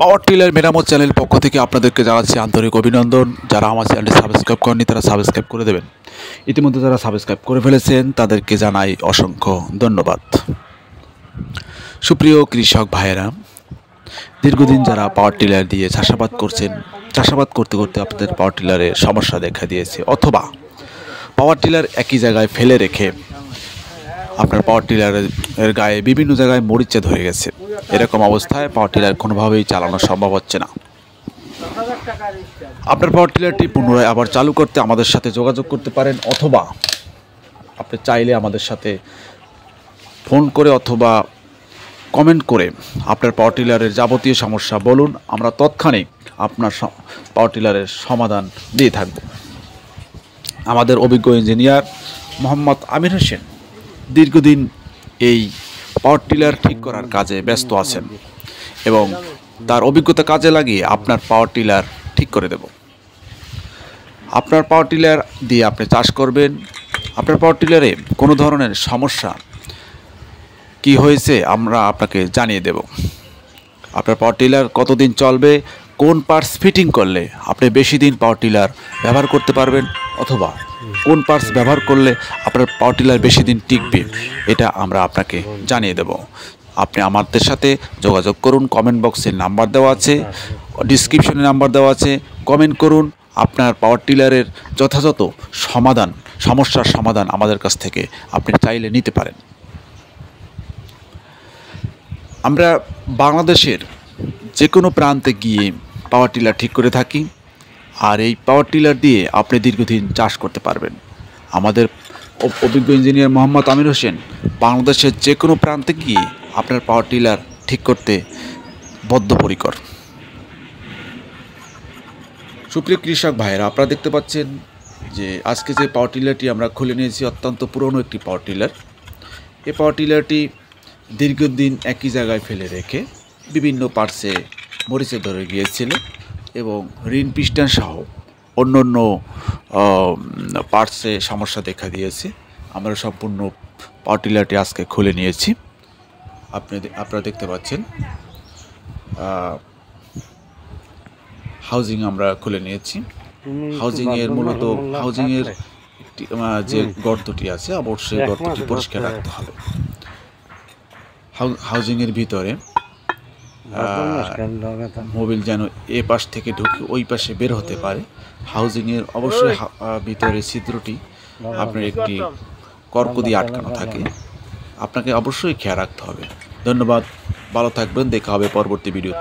Power tiller মেরামত channel পক্ষ থেকে আপনাদেরকে জানাচ্ছি আন্তরিক অভিনন্দন। যারা আমার চ্যানেলটি সাবস্ক্রাইব করেননি তারা সাবস্ক্রাইব করে দেবেন। ইতিমধ্যে যারা সাবস্ক্রাইব করে ফেলেছেন তাদেরকে জানাই অসংখ্য ধন্যবাদ। সুপ্রিয় কৃষক ভাইয়েরা, দীর্ঘদিন যারা পাওয়ার টিলার দিয়ে চাষাবাদ করছেন, চাষাবাদ করতে করতে আপনাদের পাওয়ার টিলারের সমস্যা দেখা দিয়েছে, অথবা পাওয়ার টিলার একই জায়গায় ফেলে রেখে আপনার পাওয়ার টিলারের গায়ে বিভিন্ন জায়গায় মরিচা ধরে গেছে, এরকম অবস্থায় পাওয়ার টিলার কোনোভাবেই চালানো সম্ভব হচ্ছে না। আপনার পাওয়ার টিলারটি পুনরায় আবার চালু করতে আমাদের সাথে যোগাযোগ করতে পারেন, অথবা আপনি চাইলে আমাদের সাথে ফোন করে অথবা কমেন্ট করে আপনার পাওয়ার টিলারের যাবতীয় সমস্যা বলুন, আমরা তৎক্ষণিক আপনার পাওয়ার টিলারের সমাধান দিয়ে থাকব। আমাদের অভিজ্ঞ ইঞ্জিনিয়ার মোহাম্মদ আমির হোসেন দীর্ঘদিন এই পাওয়ার টিলার ঠিক করার কাজে ব্যস্ত আছেন এবং তার অভিজ্ঞতা কাজে লাগিয়ে আপনার পাওয়ার টিলার ঠিক করে দেব। আপনার পাওয়ার টিলার দিয়ে আপনি চাষ করবেন। আপনার পাওয়ার টিলারে কোনো ধরনের সমস্যা কি হয়েছে আমরা আপনাকে জানিয়ে দেব। আপনার পাওয়ার টিলার কতদিন চলবে, কোন পার্টস ফিটিং করলে আপনি বেশি দিন পাওয়ার টিলার ব্যবহার করতে পারবেন, অথবা কোন পার্টস ব্যবহার করলে আপনার পাওয়ার টিলার বেশি দিন টিকবে, এটা আমরা আপনাকে জানিয়ে দেব। আপনি আমাদের সাথে যোগাযোগ করুন। কমেন্ট বক্সে নাম্বার দেওয়া আছে, ডিসক্রিপশনে নাম্বার দেওয়া আছে, কমেন্ট করুন। আপনার পাওয়ার টিলারের যথাযথ সমস্যার সমাধান আমাদের কাছ থেকে আপনি চাইলে নিতে পারেন। আমরা বাংলাদেশের যে কোনো প্রান্তে গিয়ে পাওয়ার টিলার ঠিক করে থাকি, আর এই পাওয়ার টিলার দিয়ে আপনি দীর্ঘদিন চাষ করতে পারবেন। আমাদের অভিজ্ঞ ইঞ্জিনিয়ার মোহাম্মদ আমির হোসেন বাংলাদেশের যে কোনো প্রান্তে গিয়ে আপনার পাওয়ার টিলার ঠিক করতে বদ্ধপরিকর। সুপ্রিয় কৃষক ভাইয়েরা, আপনারা দেখতে পাচ্ছেন যে আজকে যে পাওয়ার টিলারটি আমরা খুলে নিয়েছি অত্যন্ত পুরনো একটি পাওয়ার টিলার। এই পাওয়ার টিলারটি দীর্ঘদিন একই জায়গায় ফেলে রেখে বিভিন্ন পার্টসে মরিচে ধরে গিয়েছিল এবং রিন পিস্টন সহ অন্য অন্য পার্টসে সমস্যা দেখা দিয়েছে। আমরা সম্পূর্ণ পাওয়ার টিলারটি আজকে খুলে নিয়েছি। আপনারা দেখতে পাচ্ছেন হাউজিং আমরা খুলে নিয়েছি। হাউজিংয়ের একটি যে গর্তটি আছে অবশ্যই গর্তটি পরিষ্কার রাখতে হবে। হাউজিংয়ের ভিতরে মোবিল যেন এ পাশ থেকে ঢুকে ওই পাশে বের হতে পারে। হাউজিংয়ের অবশ্যই ভিতরে ছিদ্রটি আপনার একটি কর্ক দিয়ে আটকানো থাকে, আপনাকে অবশ্যই খেয়াল রাখতে হবে। ধন্যবাদ, ভালো থাকবেন, দেখা হবে পরবর্তী ভিডিওতে।